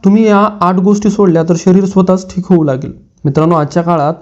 तुम्ही या 8 गोष्टी सोडल्या तर शरीर स्वतःच ठीक होऊ लागेल. मित्रांनो, आजच्या काळात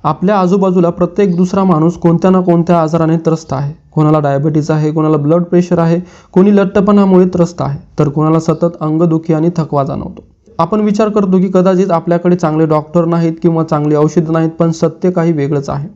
आपल्या आजूबाजूला प्रत्येक दुसरा माणूस कोणत्या ना कोणत्या आजाराने त्रस्त आहे. कोणाला डायबिटीज आहे, कोणाला ब्लड प्रेशर आहे, कोणी लठ्ठपणामुळे त्रस्त आहे, तर कोणाला सतत अंगदुखी आणि थकवा जाणवतो. आपण विचार करतो की कदाचित आपल्याकडे चांगले डॉक्टर नाहीत किंवा चांगली औषधं नाहीत, पण सत्य काही वेगळंच आहे.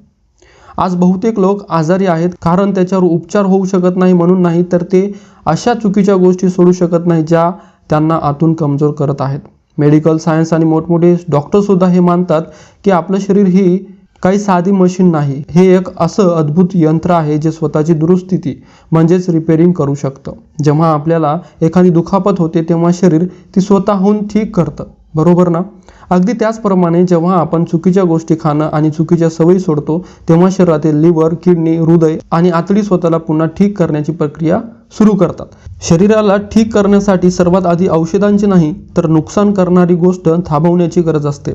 आज बहुतेक लोक आजारी आहेत कारण त्याच्यावर उपचार होऊ शकत नाही म्हणून नाही, तर ते अशा चुकीच्या गोष्टी सोडू शकत नाही ज्या त्यांना आतून कमजोर करत आहेत. मेडिकल सायन्स आणि मोठमोठे डॉक्टरसुद्धा हे मानतात की आपलं शरीर ही काही साधी मशीन नाही, हे एक असं अद्भुत यंत्र आहे जे स्वतःची दुरुस्ती म्हणजेच रिपेअरिंग करू शकतं. जेव्हा आपल्याला एखादी दुखापत होते तेव्हा शरीर ती स्वतःहून ठीक करतं, बरोबर ना? अगदी त्याचप्रमाणे जेव्हा आपण चुकीच्या गोष्टी खाणं आणि चुकीच्या सवयी सोडतो तेव्हा शरीरातील लिव्हर, किडनी, हृदय आणि आतडी स्वतःला पुन्हा ठीक करण्याची प्रक्रिया सुरू करतात. शरीराला ठीक करण्यासाठी सर्वात आधी औषधांची नाही तर नुकसान करणारी गोष्ट थांबवण्याची गरज असते,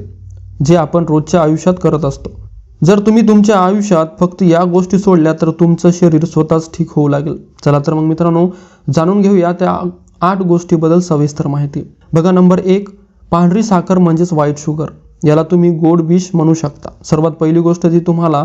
जे आपण रोजच्या आयुष्यात करत असतो. जर तुम्ही तुमच्या आयुष्यात फक्त या गोष्टी सोडल्या तर तुमचं शरीर स्वतःच ठीक होऊ लागेल. चला तर मग मित्रांनो, जाणून घेऊया त्या 8 गोष्टीबद्दल सविस्तर माहिती. बघा, नंबर 1, पांढरी साखर म्हणजेच व्हाईट शुगर. याला तुम्ही गोड विष म्हणू शकता. सर्वात पहिली गोष्ट जी तुम्हाला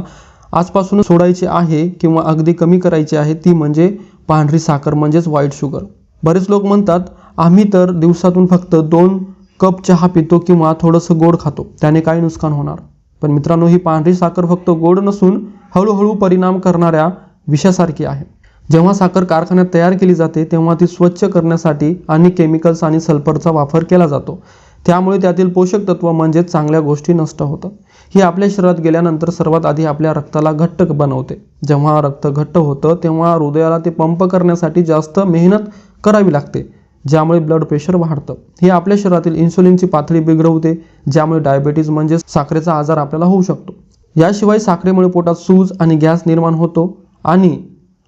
आजपासून सोडायची आहे किंवा अगदी कमी करायची आहे ती म्हणजे पांढरी साखर म्हणजेच व्हाईट शुगर. बरेच लोक म्हणतात आम्ही तर दिवसातून फक्त 2 कप चहा पितो किंवा थोडंसं गोड खातो, त्याने काही नुकसान होणार. पण मित्रांनो, ही पांढरी साखर फक्त गोड नसून हळूहळू परिणाम करणाऱ्या विषासारखी आहे. जेव्हा साखर कारखान्यात तयार केली जाते तेव्हा ती स्वच्छ करण्यासाठी आणि केमिकल्स आणि सल्फरचा वापर केला जातो. त्यामुळे त्यातील पोषक तत्व म्हणजेच चांगल्या गोष्टी नष्ट होतात. ही आपल्या शरीरात गेल्यानंतर सर्वात आधी आपल्या रक्ताला घट्ट बनवते. जेव्हा रक्त घट्ट होतं तेव्हा हृदयाला ते पंप करण्यासाठी जास्त मेहनत करावी लागते, ज्यामुळे ब्लड प्रेशर वाढतं. ही आपल्या शरीरातील इन्सुलिनची पातळी बिघडवते, ज्यामुळे डायबिटीज म्हणजे साखरेचा आजार आपल्याला होऊ शकतो. याशिवाय साखरेमुळे पोटात सूज आणि गॅस निर्माण होतो आणि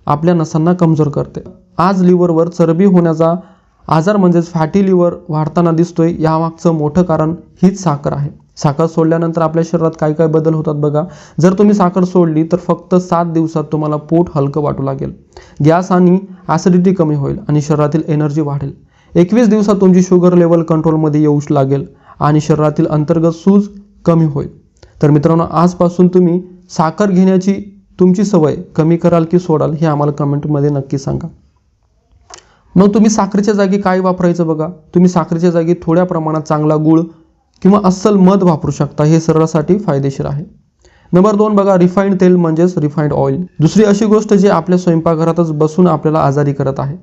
आपल्या नसांना कमजोर करते. आज लिव्हरवर चरबी होण्याचा आजार म्हणजेच फॅटी लिव्हर वाढताना दिसतोय, यामागचं मोठं कारण हीच साखर आहे. साखर सोडल्यानंतर आपल्या शरीरात काय काय बदल होतात बघा. जर तुम्ही साखर सोडली तर फक्त 7 दिवसात तुम्हाला पोट हलकं वाटू लागेल, गॅस आणि ॲसिडिटी कमी होईल आणि शरीरातील एनर्जी वाढेल. 21 दिवसात तुमची शुगर लेवल कंट्रोलमध्ये येऊ लागेल आणि शरीरातील अंतर्गत सूज कमी होईल. तर मित्रांनो, आजपासून तुम्ही साखर घेण्याची तुमची सवय कमी कराल की सोडाल हे आम्हाला कमेंटमध्ये नक्की सांगा. मग तुम्ही साखरेच्या जागी काय वापरायचं बघा. तुम्ही साखरेच्या जागी थोड्या प्रमाणात चांगला गूळ किंवा अस्सल मध वापरू शकता, हे शरीरासाठी फायदेशीर आहे. नंबर 2 बघा, रिफाईंड तेल म्हणजेच रिफाईंड ऑइल. दुसरी अशी गोष्ट जी आपल्या स्वयंपाकघरातच बसून आपल्याला आजारी करत आहे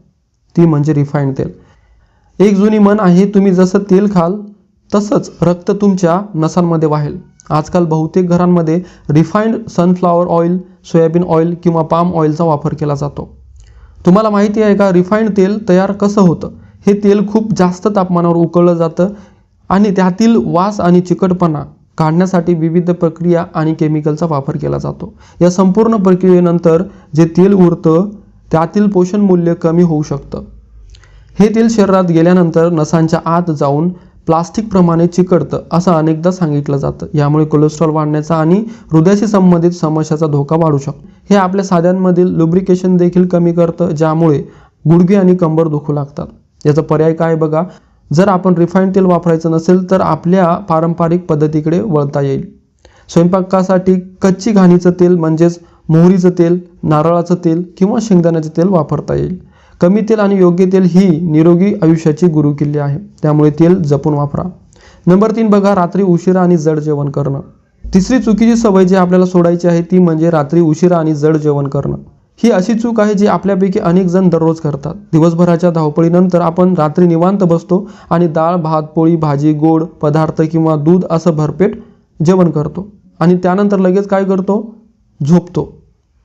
ती म्हणजे रिफाईंड तेल. एक जुनी म्हण आहे, तुम्ही जसं तेल खाल तसंच रक्त तुमच्या नसांमध्ये वाहेल. आजकाल बहुतेक घरांमध्ये refined sunflower oil, soybean oil किंवा पाम ऑइलचा वापर केला जातो. तुम्हाला माहिती आहे का, रिफाईंड तेल तयार कसं होतं? हे तेल खूप जास्त तापमानावर उकळलं जातं आणि त्यातील वास आणि चिकटपणा काढण्यासाठी विविध प्रक्रिया आणि केमिकलचा वापर केला जातो. या संपूर्ण प्रक्रियेनंतर जे तेल उरतं त्यातील पोषण मूल्य कमी होऊ शकतं. हे तेल शरीरात गेल्यानंतर नसांच्या आत जाऊन प्लास्टिक प्रमाणे चिकटतं असं अनेकदा सांगितलं जातं. यामुळे कोलेस्ट्रॉल वाढण्याचा आणि हृदयाशी संबंधित समस्याचा धोका वाढू शकतो. हे आपल्या साध्यांमधील लुब्रिकेशन देखील कमी करतं, ज्यामुळे गुडघे आणि कंबर दुखू लागतात. याचा पर्याय काय बघा, जर आपण रिफाईंड तेल वापरायचं नसेल तर आपल्या पारंपरिक पद्धतीकडे वळता येईल. स्वयंपाकासाठी कच्ची घाणीचं तेल म्हणजेच मोहरीचं तेल, नारळाचं तेल किंवा शेंगदाण्याचं तेल वापरता येईल. कमी तेल आणि योग्य तेल ही निरोगी आयुष्याची गुरुकिल्ली आहे, त्यामुळे तेल जपून वापरा. नंबर 3 बघा, रात्री उशिरा आणि जड जेवण करणं. तिसरी चुकीची सवय जी आपल्याला सोडायची आहे ती म्हणजे रात्री उशिरा आणि जड जेवण करणं. ही अशी चूक आहे जी आपल्यापैकी अनेक जण दररोज करतात. दिवसभराच्या धावपळीनंतर आपण रात्री निवांत बसतो आणि डाळ, भात, पोळी, भाजी, गोड पदार्थ किंवा दूध असं भरपेट जेवण करतो आणि त्यानंतर लगेच काय करतो, झोपतो.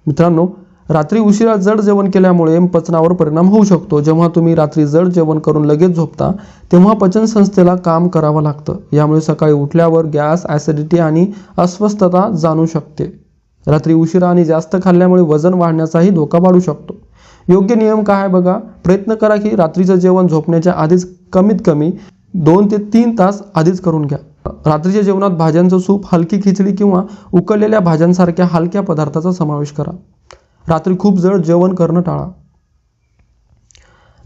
मित्रांनो, रात्री उशिरा जड जेवण केल्यामुळे पचनावर परिणाम होऊ शकतो. जेव्हा तुम्ही रात्री जड जेवण करून लगेच झोपता तेव्हा पचनसंस्थेला काम करावं लागतं. यामुळे सकाळी उठल्यावर गॅस, ॲसिडिटी आणि अस्वस्थता जाणवू शकते. रात्री उशिरा आणि जास्त खाल्ल्यामुळे वजन वाढण्याचाही धोका वाढू शकतो. योग्य नियम काय आहे बघा, प्रयत्न करा की रात्रीचं जेवण झोपण्याच्या आधीच कमीत कमी 2 ते 3 तास आधीच करून घ्या. रात्रीच्या जेवणात भाज्यांचं सूप, हलकी खिचडी किंवा उकळलेल्या भाज्यांसारख्या हलक्या पदार्थाचा समावेश करा. रात्री खूप जड जेवण करणं टाळा.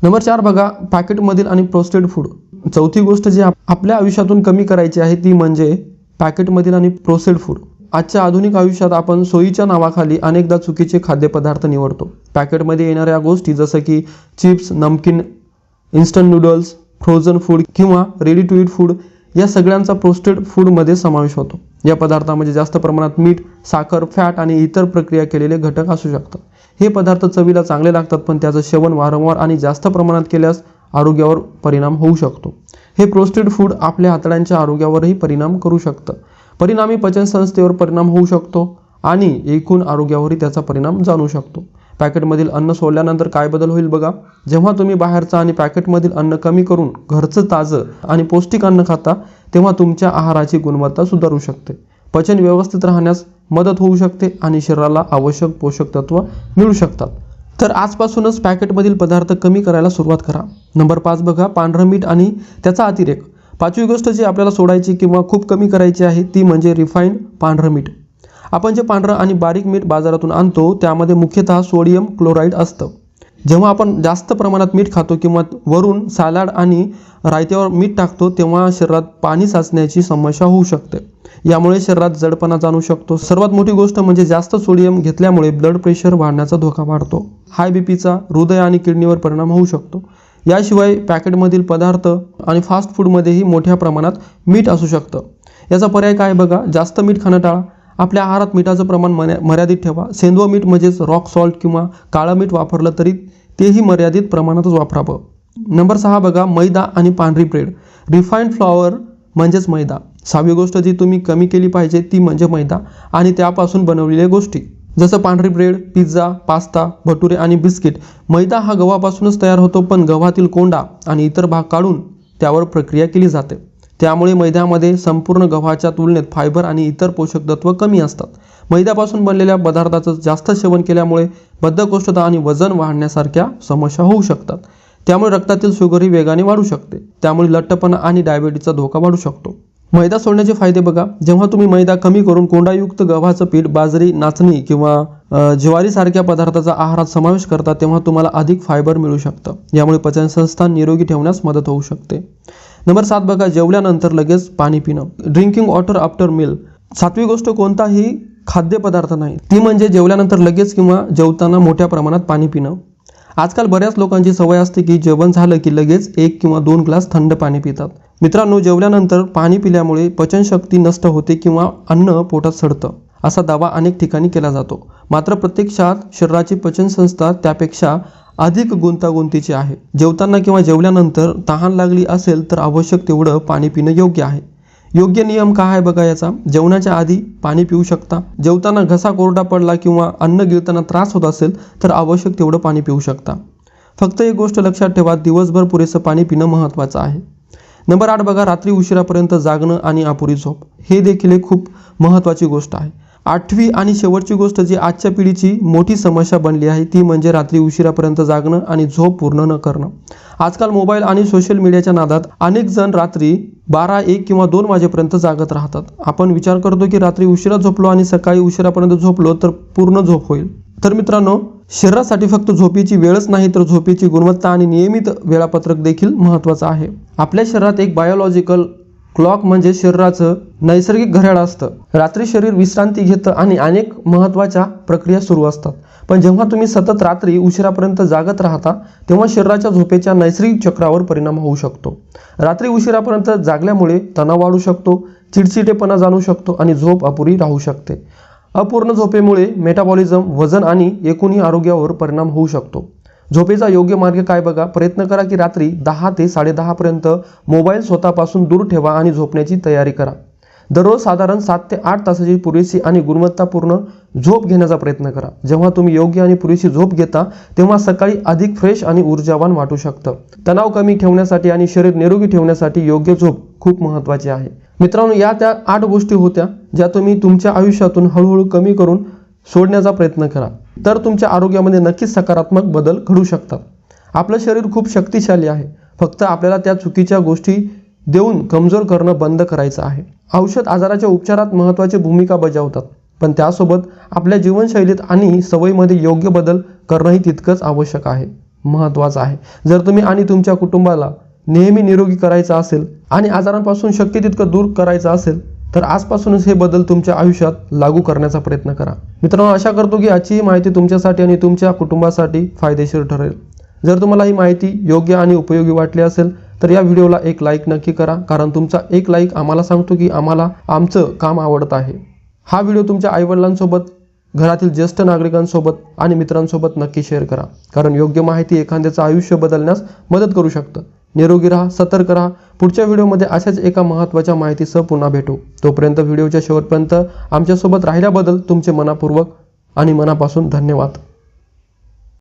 नंबर 4 बघा, पॅकेटमधील आणि प्रोसेस्ड फूड. चौथी गोष्ट जी आपल्या आयुष्यातून कमी करायची आहे ती म्हणजे पॅकेटमधील आणि प्रोसेस्ड फूड. आजच्या आधुनिक आयुष्यात आपण सोयीच्या नावाखाली अनेकदा चुकीचे खाद्यपदार्थ निवडतो. पॅकेटमध्ये येणाऱ्या गोष्टी जसं की चिप्स, नमकीन, इन्स्टंट नूडल्स, फ्रोझन फूड किंवा रेडी टू ईट फूड या सगळ्यांचा प्रोसेस्ड फूडमध्ये समावेश होतो. या पदार्थामध्ये जास्त प्रमाणात मीठ, साखर, फॅट आणि इतर प्रक्रिया केलेले घटक असू शकतात. हे पदार्थ चवीला चांगले लागतात, पण त्याचं सेवन वारंवार आणि जास्त प्रमाणात केल्यास आरोग्यावर परिणाम होऊ शकतो. हे प्रोसेस्ड फूड आपल्या आतड्यांच्या आरोग्यावरही परिणाम करू शकतं. परिणामी पचनसंस्थेवर परिणाम होऊ शकतो आणि एकूण आरोग्यावरही त्याचा परिणाम जाणवू शकतो. पॅकेटमधील अन्न सोडल्यानंतर काय बदल होईल बघा. जेव्हा तुम्ही बाहेरचं आणि पॅकेटमधील अन्न कमी करून घरचं ताजं आणि पौष्टिक अन्न खाता, तेव्हा तुमच्या आहाराची गुणवत्ता सुधारू शकते, पचन व्यवस्थित राहण्यास मदत होऊ शकते आणि शरीराला आवश्यक पोषक तत्व मिळू शकतात. तर आजपासूनच पॅकेटमधील पदार्थ कमी करायला सुरुवात करा. नंबर 5 बघा, पांढरं मीठ आणि त्याचा अतिरेक. 5वी गोष्ट जी आपल्याला सोडायची किंवा खूप कमी करायची आहे ती म्हणजे रिफाईंड पांढरं मीठ. आपण जे पांढरं आणि बारीक मीठ बाजारातून आणतो त्यामध्ये मुख्यतः सोडियम क्लोराईड असतं. जेव्हा आपण जास्त प्रमाणात मीठ खातो किंवा वरून सॅलड आणि रायत्यावर मीठ टाकतो तेव्हा शरीरात पाणी साचण्याची समस्या होऊ शकते. यामुळे शरीरात जडपणा जाणवू शकतो. सर्वात मोठी गोष्ट म्हणजे जास्त सोडियम घेतल्यामुळे ब्लड प्रेशर वाढण्याचा धोका वाढतो. हाय बीपीचा हृदय आणि किडनीवर परिणाम होऊ शकतो. याशिवाय पॅकेटमधील पदार्थ आणि फास्ट फूडमध्येही मोठ्या प्रमाणात मीठ असू शकतं. याचा पर्याय काय बघा, जास्त मीठ खाणं टाळा. आपल्या आहारात मिठाचं प्रमाण मर्यादित ठेवा. सेंद्रिय मीठ म्हणजेच रॉक सॉल्ट किंवा काळं मीठ वापरलं तरी तेही मर्यादित प्रमाणातच वापरावं. नंबर 6 बघा, मैदा आणि पांढरी ब्रेड. रिफाईंड फ्लॉवर म्हणजेच मैदा. 6वी गोष्ट जी तुम्ही कमी केली पाहिजे ती म्हणजे मैदा आणि त्यापासून बनवलेल्या गोष्टी जसं पांढरी ब्रेड, पिझ्झा, पास्ता, भटुरे आणि बिस्किट. मैदा हा गव्हापासूनच तयार होतो, पण गव्हातील कोंडा आणि इतर भाग काढून त्यावर प्रक्रिया केली जाते. त्यामुळे मैद्यामध्ये संपूर्ण गव्हाच्या तुलनेत फायबर आणि इतर पोषक तत्व कमी असतात. मैद्यापासून बनलेल्या पदार्थाचं जास्त सेवन केल्यामुळे बद्धकोष्ठता आणि वजन वाढण्यासारख्या समस्या होऊ शकतात. त्यामुळे रक्तातील शुगरही वेगाने वाढू शकते. त्यामुळे लठ्ठपणा आणि डायबिटीसचा धोका वाढू शकतो. मैदा सोडण्याचे फायदे बघा. जेव्हा तुम्ही मैदा कमी करून कोंडायुक्त गव्हाचं पीठ, बाजरी, नाचणी किंवा ज्वारीसारख्या पदार्थाचा आहारात समावेश करता तेव्हा तुम्हाला अधिक फायबर मिळू शकतं. यामुळे पचनसंस्था निरोगी ठेवण्यास मदत होऊ शकते. नंबर 7 बघा, जेवल्यानंतर लगेच पाणी पिणं. Drinking water after meal. 7वी गोष्ट कोणताही खाद्यपदार्थ नाही, ती म्हणजे जेवल्यानंतर लगेच किंवा जेवताना मोठ्या प्रमाणात पाणी पिणं. आजकाल बऱ्याच लोकांची सवय असते की जेवण झालं की लगेच 1 किंवा 2 ग्लास थंड पाणी पितात. मित्रांनो, जेवल्यानंतर पाणी पिल्यामुळे पचनशक्ती नष्ट होते किंवा अन्न पोटात सडतं असा दावा अनेक ठिकाणी केला जातो. मात्र प्रत्यक्षात शरीराची पचनसंस्था त्यापेक्षा अधिक गुंतागुंतीची आहे. जेवताना किंवा जेवल्यानंतर तहान लागली असेल तर आवश्यक तेवढं पाणी पिणं योग्य आहे. योग्य नियम काय आहे बघा याचा. जेवणाच्या आधी पाणी पिऊ शकता. जेवताना घसा कोरडा पडला किंवा अन्न गिळताना त्रास होत असेल तर आवश्यक तेवढं पाणी पिऊ शकता. फक्त एक गोष्ट लक्षात ठेवा, दिवसभर पुरेसं पाणी पिणं महत्त्वाचं आहे. नंबर 8 बघा, रात्री उशिरापर्यंत जागणं आणि अपुरी झोप. हे देखील एक खूप महत्त्वाची गोष्ट आहे. 8वी आणि शेवटची गोष्ट जी आजच्या पिढीची मोठी समस्या बनली आहे ती म्हणजे रात्री उशिरापर्यंत जागणं आणि झोप पूर्ण न करणं. आजकाल मोबाईल आणि सोशल मीडियाच्या नादात अनेक जण रात्री 12, 1 किंवा 2 वाजेपर्यंत जागत राहतात. आपण विचार करतो की रात्री उशिरा झोपलो आणि सकाळी उशिरापर्यंत झोपलो तर पूर्ण झोप होईल. तर मित्रांनो, शरीरासाठी फक्त झोपेची वेळच नाही तर झोपेची गुणवत्ता आणि नियमित वेळापत्रक देखील महत्त्वाचं आहे. आपल्या शरीरात एक बायोलॉजिकल क्लॉक म्हणजे शरीराचं नैसर्गिक घड्याळ असतं. रात्री शरीर विश्रांती घेतं आणि अनेक महत्त्वाच्या प्रक्रिया सुरू असतात. पण जेव्हा तुम्ही सतत रात्री उशिरापर्यंत जागत राहता तेव्हा शरीराच्या झोपेच्या नैसर्गिक चक्रावर परिणाम होऊ शकतो. रात्री उशिरापर्यंत जागल्यामुळे तणाव वाढू शकतो, चिडचिडेपणा जाणवू शकतो आणि झोप अपुरी राहू शकते. अपूर्ण झोपेमुळे मेटाबॉलिझम, वजन आणि एकूणही आरोग्यावर परिणाम होऊ शकतो. झोपेचा योग्य मार्ग काय बघा. प्रयत्न करा की रात्री 10 ते 10:30 पर्यंत मोबाईल स्वतःपासून दूर ठेवा आणि झोपण्याची तयारी करा. दररोज साधारण 7 ते 8 तासाची पुरेशी आणि गुणवत्तापूर्ण झोप घेण्याचा प्रयत्न करा. जेव्हा तुम्ही योग्य आणि पुरेशी झोप घेता तेव्हा सकाळी अधिक फ्रेश आणि ऊर्जावान वाटू शकतं. तणाव कमी ठेवण्यासाठी आणि शरीर निरोगी ठेवण्यासाठी योग्य झोप खूप महत्त्वाची आहे. मित्रांनो, या त्या 8 गोष्टी होत्या ज्या तुम्ही तुमच्या आयुष्यातून हळूहळू कमी करून सोडण्याचा प्रयत्न करा. तर तुमच्या आरोग्यामध्ये नक्कीच सकारात्मक बदल घडू शकतात. आपलं शरीर खूप शक्तिशाली आहे. फक्त आपल्याला त्या चुकीच्या गोष्टी देऊन कमजोर करणं बंद करायचं आहे. औषध आजाराच्या उपचारात महत्त्वाची भूमिका बजावतात, पण त्यासोबत आपल्या जीवनशैलीत आणि सवयीमध्ये योग्य बदल करणंही तितकंच आवश्यक आहे. महत्त्वाचा आहे. जर तुम्ही आणि तुमच्या कुटुंबाला नेहमी निरोगी करायचं असेल आणि आजारांपासून शक्य तितकं दूर करायचं असेल तर आजपासूनच हे बदल तुमच्या आयुष्यात लागू करण्याचा प्रयत्न करा. मित्रांनो, आशा करतो की आजची ही माहिती तुमच्यासाठी आणि तुमच्या कुटुंबासाठी फायदेशीर ठरेल. जर तुम्हाला ही माहिती योग्य आणि उपयोगी वाटली असेल तर या व्हिडिओला एक लाईक नक्की करा, कारण तुमचा एक लाईक आम्हाला सांगतो की आम्हाला आमचं काम आवडत आहे. हा व्हिडिओ तुमच्या आईवडिलांसोबत, घरातील ज्येष्ठ नागरिकांसोबत आणि मित्रांसोबत नक्की शेअर करा, कारण योग्य माहिती एखाद्याचं आयुष्य बदलण्यास मदत करू शकतं. निरोगी राहा, सतर्क राहा. पुढच्या व्हिडिओमध्ये अशाच एका महत्त्वाच्या माहितीसह पुन्हा भेटू. तोपर्यंत व्हिडिओच्या शेवटपर्यंत आमच्यासोबत राहिल्याबद्दल तुमचे मनपूर्वक आणि मनापासून धन्यवाद.